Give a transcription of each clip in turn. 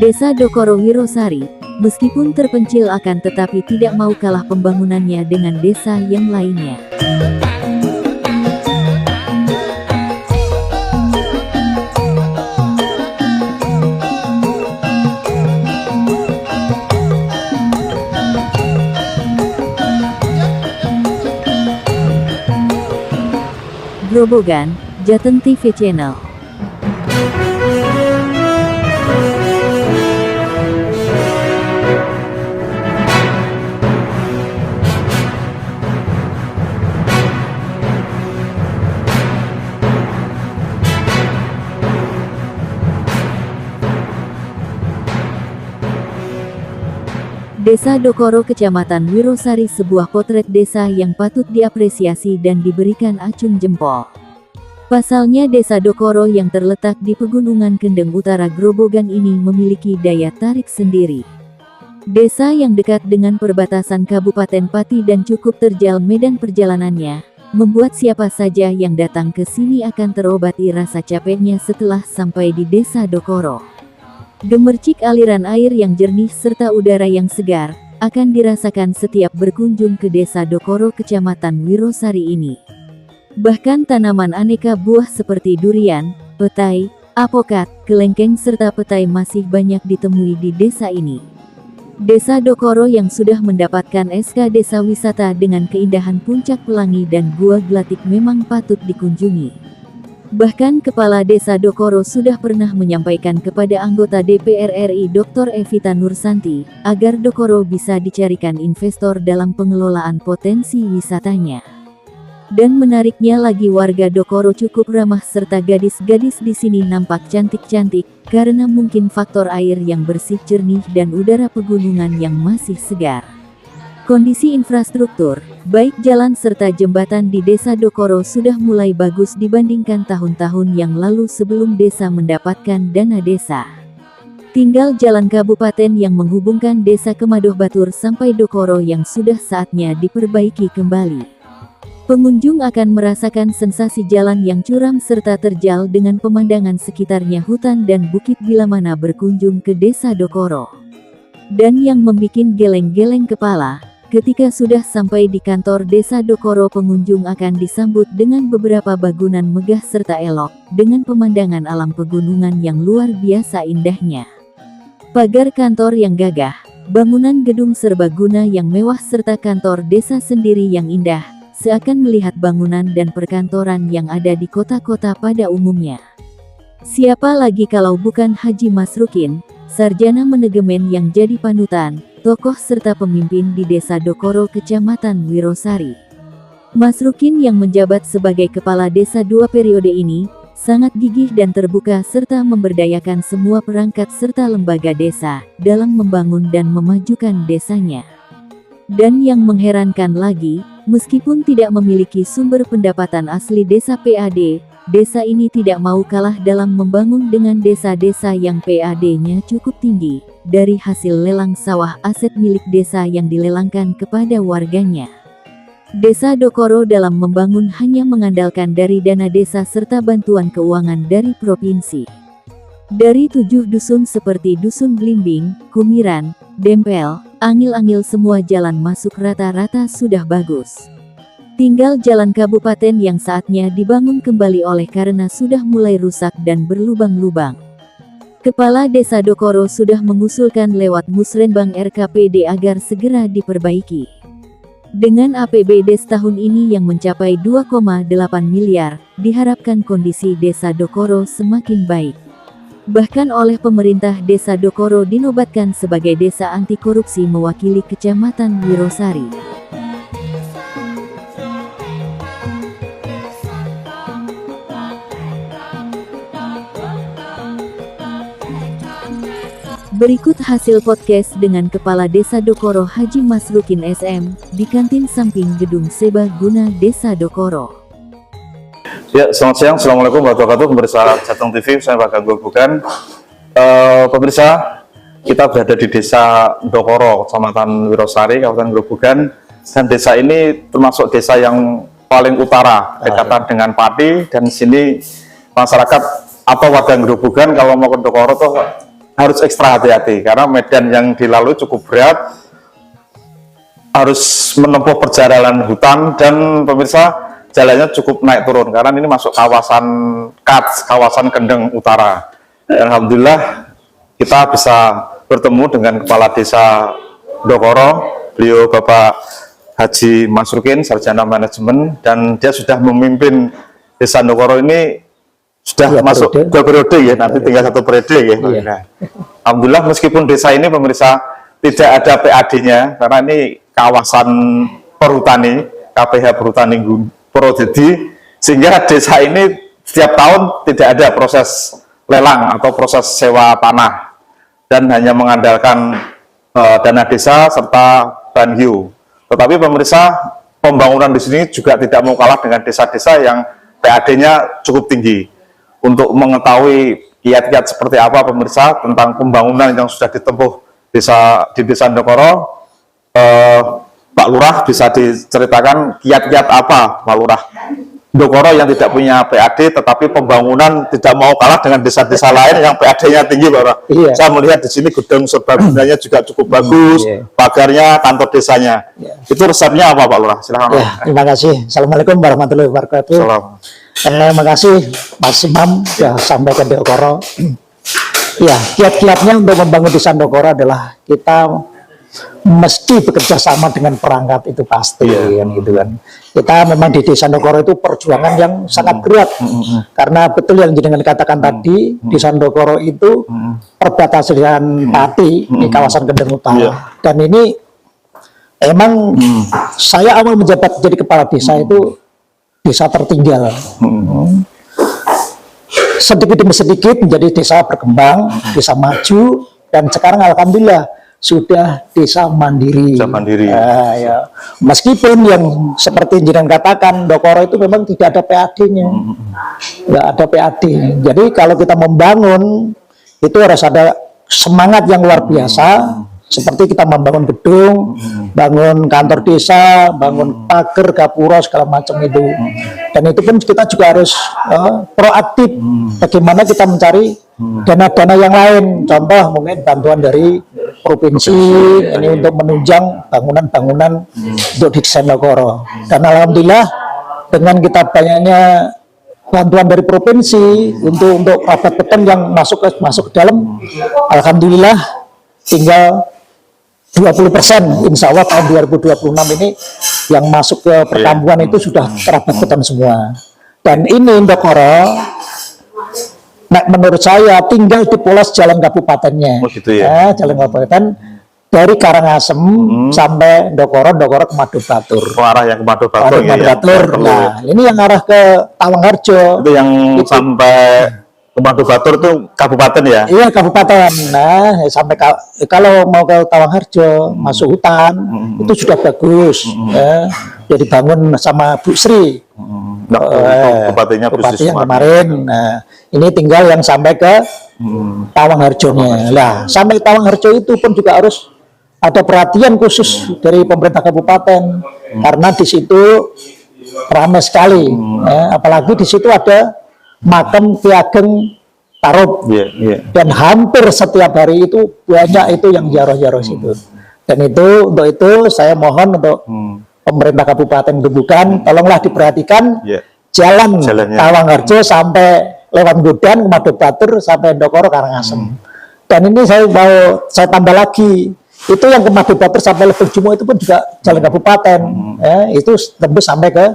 Desa Dokoro Wirosari, meskipun terpencil akan tetapi tidak mau kalah pembangunannya dengan desa yang lainnya. Grobogan, Jateng TV Channel. Desa Dokoro Kecamatan Wirosari, sebuah potret desa yang patut diapresiasi dan diberikan acung jempol. Pasalnya Desa Dokoro yang terletak di Pegunungan Kendeng Utara Grobogan ini memiliki daya tarik sendiri. Desa yang dekat dengan perbatasan Kabupaten Pati dan cukup terjal medan perjalanannya, membuat siapa saja yang datang ke sini akan terobati rasa capeknya setelah sampai di Desa Dokoro. Gemercik aliran air yang jernih serta udara yang segar akan dirasakan setiap berkunjung ke Desa Dokoro Kecamatan Wirosari ini. Bahkan tanaman aneka buah seperti durian, petai, apokat, kelengkeng serta petai masih banyak ditemui di desa ini. Desa Dokoro yang sudah mendapatkan SK Desa Wisata dengan keindahan puncak pelangi dan gua gelatik memang patut dikunjungi. Bahkan Kepala Desa Dokoro sudah pernah menyampaikan kepada anggota DPR RI Dr. Evita Nursanti, agar Dokoro bisa dicarikan investor dalam pengelolaan potensi wisatanya. Dan menariknya lagi, warga Dokoro cukup ramah serta gadis-gadis di sini nampak cantik-cantik, karena mungkin faktor air yang bersih jernih dan udara pegunungan yang masih segar. Kondisi infrastruktur, baik jalan serta jembatan di Desa Dokoro sudah mulai bagus dibandingkan tahun-tahun yang lalu sebelum desa mendapatkan dana desa. Tinggal jalan kabupaten yang menghubungkan Desa Kemadoh Batur sampai Dokoro yang sudah saatnya diperbaiki kembali. Pengunjung akan merasakan sensasi jalan yang curam serta terjal dengan pemandangan sekitarnya hutan dan bukit bila mana berkunjung ke Desa Dokoro. Dan yang membikin geleng-geleng kepala, ketika sudah sampai di kantor Desa Dokoro, pengunjung akan disambut dengan beberapa bangunan megah serta elok, dengan pemandangan alam pegunungan yang luar biasa indahnya. Pagar kantor yang gagah, bangunan gedung serbaguna yang mewah serta kantor desa sendiri yang indah, seakan melihat bangunan dan perkantoran yang ada di kota-kota pada umumnya. Siapa lagi kalau bukan Haji Masrukin, sarjana manajemen yang jadi panutan, tokoh serta pemimpin di Desa Dokoro Kecamatan Wirosari. Masrukin yang menjabat sebagai kepala desa 2 periode ini, sangat gigih dan terbuka serta memberdayakan semua perangkat serta lembaga desa, dalam membangun dan memajukan desanya. Dan yang mengherankan lagi, meskipun tidak memiliki sumber pendapatan asli desa PAD, desa ini tidak mau kalah dalam membangun dengan desa-desa yang PAD-nya cukup tinggi, dari hasil lelang sawah aset milik desa yang dilelangkan kepada warganya. Desa Dokoro dalam membangun hanya mengandalkan dari dana desa serta bantuan keuangan dari provinsi. Dari 7 dusun seperti Dusun Blimbing, Kumiran, Dempel, Angil-Angil, semua jalan masuk rata-rata sudah bagus. Tinggal jalan kabupaten yang saatnya dibangun kembali oleh karena sudah mulai rusak dan berlubang-lubang. Kepala Desa Dokoro sudah mengusulkan lewat Musrenbang RKPD agar segera diperbaiki. Dengan APBD setahun ini yang mencapai 2,8 miliar, diharapkan kondisi Desa Dokoro semakin baik. Bahkan oleh pemerintah Desa Dokoro dinobatkan sebagai desa anti korupsi mewakili Kecamatan Wirosari. Berikut hasil podcast dengan Kepala Desa Dokoro Haji Masrukin SM, di kantin samping Gedung Sebaguna Desa Dokoro. Ya, selamat siang. Assalamualaikum warahmatullahi wabarakatuh. Pemirsa Jateng TV, saya Pak Ganggu bukan. Pemirsa, kita berada di Desa Dokoro, Kecamatan Wirosari, Kabupaten Grobogan. Dan desa ini termasuk desa yang paling utara, dekatan dengan Pati. Dan di sini masyarakat atau warga Grobogan kalau mau ke Dokoro tuh harus ekstra hati-hati karena medan yang dilalui cukup berat, harus menempuh perjalanan hutan, dan pemirsa jalannya cukup naik turun karena ini masuk kawasan Kats, kawasan Kendeng Utara. Dan alhamdulillah kita bisa bertemu dengan Kepala Desa Ndokoro, beliau Bapak Haji Masrukin, Sarjana Manajemen, dan dia sudah memimpin Desa Ndokoro ini sudah masuk 2 periode ya, nanti tinggal 1 periode ya. Nah, alhamdulillah meskipun desa ini pemirsa tidak ada PAD-nya karena ini kawasan perhutani, KPH Perhutani Purwodadi, sehingga desa ini setiap tahun tidak ada proses lelang atau proses sewa tanah dan hanya mengandalkan dana desa serta bahan hiu. Tetapi pemirsa, pembangunan di sini juga tidak mau kalah dengan desa-desa yang PAD-nya cukup tinggi. Untuk mengetahui kiat-kiat seperti apa pemirsa tentang pembangunan yang sudah ditempuh di Desa Ndokoro, Pak Lurah bisa diceritakan kiat-kiat apa Pak Lurah Ndokoro yang tidak punya PAD tetapi pembangunan tidak mau kalah dengan desa-desa lain yang PAD-nya tinggi, Pak Lurah. Saya melihat di sini gedung serbaguna-nya juga cukup bagus, pagarnya, kantor desanya. Itu resepnya apa Pak Lurah? Silahkan. Terima kasih. Assalamualaikum warahmatullahi wabarakatuh. Terima kasih Mas Imam ya sampaikan di Ndokoro. Ya, kiat-kiatnya untuk membangun Desa Ndokoro adalah kita mesti bekerja sama dengan perangkat, itu pasti kan gitu kan. Kita memang di Desa Ndokoro itu perjuangan yang sangat berat karena betul yang jenengan katakan tadi, Desa Ndokoro itu perbatasan Pati di kawasan Kendeng Utara. Dan ini emang saya awal menjabat jadi kepala desa itu desa tertinggal. Sedikit demi sedikit menjadi desa berkembang, desa maju, dan sekarang alhamdulillah sudah desa mandiri. Desa mandiri. Ya. Meskipun yang seperti jenengan katakan, Ndokoro itu memang tidak ada PAD-nya, nggak ada PAD. Jadi kalau kita membangun itu harus ada semangat yang luar biasa. Seperti kita membangun gedung, bangun kantor desa, bangun pagar, gapura, segala macam itu. Dan itu pun kita juga harus proaktif. Bagaimana kita mencari dana-dana yang lain. Contoh mungkin bantuan dari provinsi ini untuk menunjang bangunan-bangunan untuk di Desa Ndokoro. Dan alhamdulillah dengan kita banyaknya bantuan dari provinsi untuk rapat beton yang masuk ke dalam, alhamdulillah tinggal 20%, insya Allah tahun 2026 ini yang masuk ke perkampungan itu sudah terabat beton semua. Dan ini Ndokoro, menurut saya tinggal dipoles jalan kabupatennya. Gitu ya? Jalan kabupaten dari Karangasem sampai Ndokoro ke Madu Batur. Arah yang ke Madu Batur. Madu Batur. Nah, ini yang arah ke Tawangharjo. Itu yang itu sampai ke Madu Batur itu kabupaten ya? Iya, kabupaten. Nah, sampai kalau mau ke Tawangharjo, masuk hutan, itu sudah bagus. Jadi bangun sama Bu Sri. Bupatinya yang kemarin. Nah, ini tinggal yang sampai ke Tawangharjo-nya. Nah, sampai Tawangharjo itu pun juga harus ada perhatian khusus dari pemerintah kabupaten, karena di situ ramai sekali. Apalagi di situ ada makam Ki Ageng Tarub, dan hampir setiap hari itu banyak itu yang ziarah-ziarah situ. Dan itu untuk itu saya mohon untuk pemerintah Kabupaten Gemukan, tolonglah diperhatikan jalannya Tawangharjo sampai lewat Godan, Madu Batur sampai Ndokoro Karangasem. Dan ini saya tambah lagi, itu yang ke Madu Batur sampai Lebeng Jumo itu pun juga jalan kabupaten, itu tembus sampai ke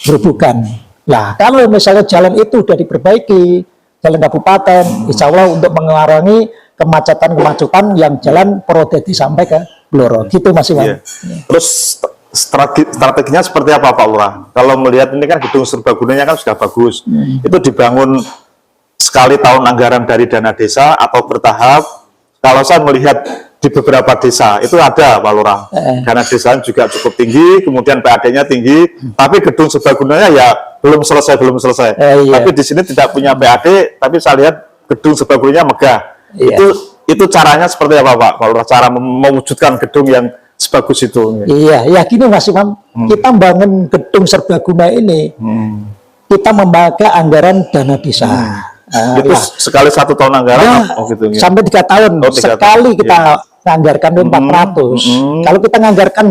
Grobogan. Nah, kalau misalnya jalan itu sudah diperbaiki, jalan kabupaten, insya Allah untuk mengurangi kemacetan yang jalan Purwodadi sampai ke Blora. Gitu Mas Iwan. Terus strateginya seperti apa Pak Lurah? Kalau melihat ini kan gedung serbagunanya kan sudah bagus. Itu dibangun sekali tahun anggaran dari dana desa atau bertahap? Kalau saya melihat di beberapa desa itu ada Pak Lurah, dana desa juga cukup tinggi, kemudian PAD-nya tinggi, tapi gedung serbagunanya ya belum selesai. Tapi di sini tidak punya PAD, tapi saya lihat gedung serbagunanya megah. Itu caranya seperti apa Pak Lurah? Cara mewujudkan gedung yang sebagus itu? Iya, gini Mas Imam, kita bangun gedung serbaguna ini, kita memakai anggaran dana desa. Itu Ya. sekali 1 tahun anggaran Ya, gitu ya. sampai 3 tahun. Oh, 3 Sekali tahun. kita nganggarkan 400. Kalau kita nganggarkan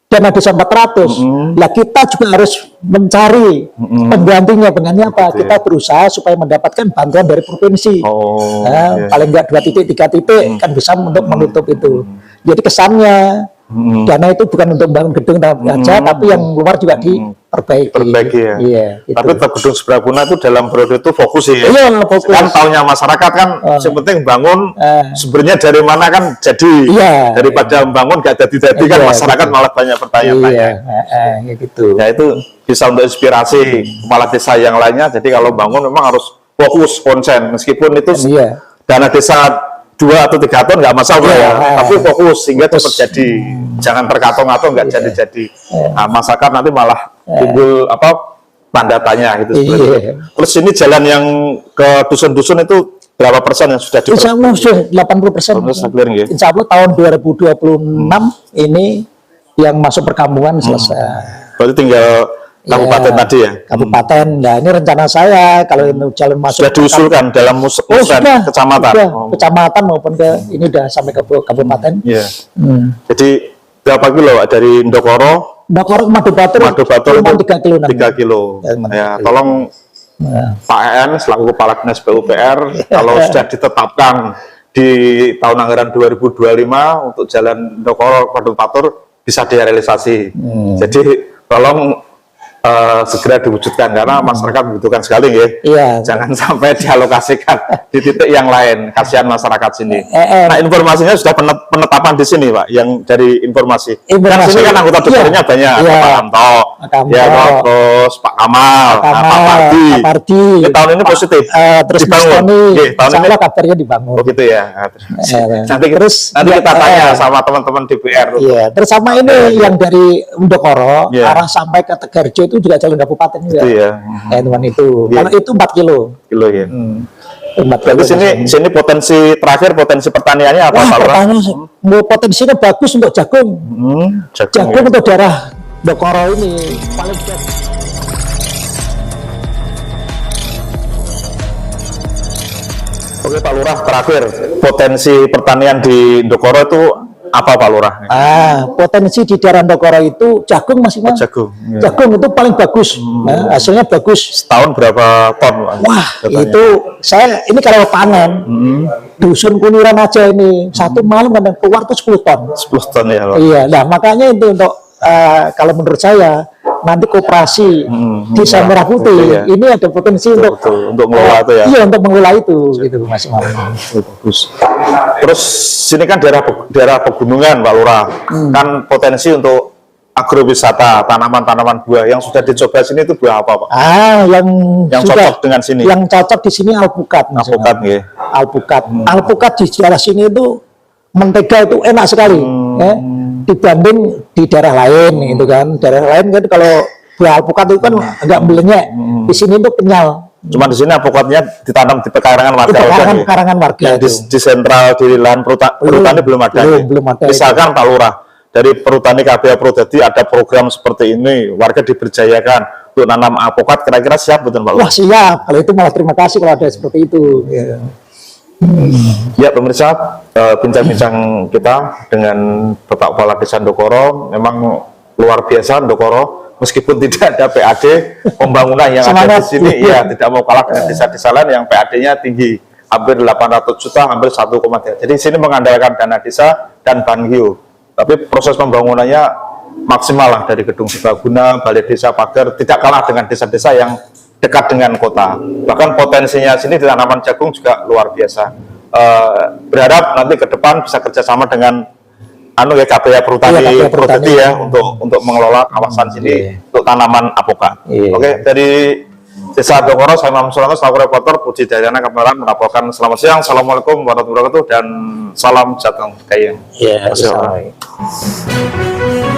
dana desa 400, lah kita juga harus mencari penggantinya apa? Betul, Kita berusaha supaya mendapatkan bantuan dari provinsi. Oh, Nah, iya. paling enggak 2 titik, 3 titik kan bisa untuk menutup itu. Jadi kesannya dana itu bukan untuk bangun gedung aja, tapi yang luar juga diperbaiki. Perbaiki ya. Iya. Gitu. Tapi tetap gedung Sebraguna itu dalam periode itu fokus sih ya. Iya, fokus. Kan taunya masyarakat kan yang penting bangun, sebenarnya dari mana kan jadi. Iya. Daripada membangun gak jadi-jadi kan Iya, masyarakat betul. malah banyak bertanya-tanya. Iya, ya gitu. Ya itu bisa untuk inspirasi kepala desa yang lainnya. Jadi kalau bangun memang harus fokus, konsen. Meskipun itu Iya. dana desa 2 atau 3 tahun nggak masalah Iya, ya. Tapi fokus sehingga cepat jadi. Jangan terkatung-katung nggak jadi-jadi. Nah, masyarakat nanti malah timbul tanda tanya gitu. seperti Iya. itu. Terus ini jalan yang ke dusun-dusun itu berapa persen yang sudah Insya Allah sudah 80%. clear ya? Insya Allah tahun 2026 ini yang masuk perkampungan selesai. Berarti tinggal kabupaten Ya, tadi ya. Kabupaten. Nah ini rencana saya kalau ini jalan masuk. Sudah diusulkan dalam Oh, sudah, kecamatan. sudah. Oh, Kecamatan maupun ke ini udah sampai ke kabupaten. iya. Hmm. Jadi berapa kilo Pak, dari Ndokoro? Ndokoro Madu Batur. Madu Batur cuma itu 3 kilo. 3 kilo. Ya, cuma Ya, 3 kilo. tolong Nah, Pak EN selaku Kepala Dinas PUPR kalau sudah ditetapkan di tahun anggaran 2025 untuk jalan Ndokoro Madu Batur bisa direalisasi. Jadi tolong segera diwujudkan karena masyarakat membutuhkan sekali ya. Iya. Jangan sampai dialokasikan di titik yang lain, kasihan masyarakat sini. Nah, Eh. informasinya sudah penetapan di sini, Pak, yang dari informasi. Kan Informasi. sini kan anggota DPR-nya Iya. banyak, Iya. Pak Anto, Pak Anto. ya, terus Pak Kamal, Pak Kamal, Pak Pardi. Pak Pardi. Tahun ini positif, Terus dibangun. Mustoni, Oke, tahun ini insya Allah kabarnya dibangun. oh gitu ya. Nah, nanti Terus kita tanya ya, sama teman-teman DPR. Iya, terus sama ini yang dari Ndokoro Iya. arah sampai ke Tegarjo itu juga jalur kabupaten juga. Itu ya. Teman itu. Iya. Kalau itu 4 kilo. Kilo ya. 4 Berarti sini potensi terakhir potensi pertaniannya apa, Wah, Pak Lurah? mau potensinya bagus untuk jagung. Jagung. Jagung Ya. untuk daerah Ndokoro ini paling bagus. Oke Pak Lurah, terakhir potensi pertanian di Ndokoro itu apa Pak Lurah? Potensi di daerah Ndokoro itu jagung masih Mas. Jagung. Ya. Jagung itu paling bagus. Nah, hasilnya bagus. Setahun berapa ton? Pak? Wah, Katanya. itu saya ini kalau panen dusun Kuniran aja ini satu malam kadang keluar tuh 10 ton. 10 ton ya Pak. Iya, nah makanya itu untuk kalau menurut saya nanti koperasi desa Merah Putih iya. ini ada potensi Betul, untuk mengelola itu ya. Iya, untuk mengelola itu gitu Mas Imam. Bagus. Terus sini kan daerah pegunungan Pak Lurah, kan potensi untuk agrowisata, tanaman-tanaman buah yang sudah dicoba sini itu buah apa Pak? Yang Sudah, cocok dengan sini. Yang cocok di sini alpukat Mas Imam. Alpukat nggih. Alpukat. Alpukat di daerah sini itu mentega itu enak sekali ya, dibanding di daerah lain gitu kan. Daerah lain kan kalau buah alpukat itu kan agak melenyek. Di sini itu kenyal. Cuma di sini alpukatnya ditanam di pekarangan warga. Itu aja, nggih. pekarangan warga Yang itu. di sentral di lahan perhutani belum ada. nggih. belum ada. Misalkan Pak Lurah dari perhutani KBA Prodadi ada program seperti ini, warga diberdayakan untuk nanam alpukat, kira-kira siap betul Pak Lurah? Wah siap. Kalau itu malah terima kasih kalau ada seperti itu. Ya. Ya pemirsa, bincang-bincang kita dengan Bapak Kepala Desa Ndokoro memang luar biasa Ndokoro, meskipun tidak ada PAD pembangunan yang ada di Semangat. sini, ya tidak mau kalah dengan desa-desa lain yang PAD-nya tinggi, hampir 800 juta, hampir 1,3. Jadi sini mengandalkan dana desa dan Bangio, tapi proses pembangunannya maksimal lah dari gedung serbaguna, balai desa, pagar, tidak kalah dengan desa-desa yang dekat dengan kota. Bahkan potensinya sini di tanaman jagung juga luar biasa. Berharap nanti ke depan bisa kerjasama dengan KBA Perhutani KBA Prodadi ya untuk mengelola kawasan sini untuk tanaman alpukat. Iya. Oke, dari Desa Ndokoro, saya Imam Suranto selaku reporter, Puji Dayana Kamaran melaporkan. Selamat siang, assalamualaikum warahmatullahi wabarakatuh, dan salam jateng kayeng. Iya, Terima kasih.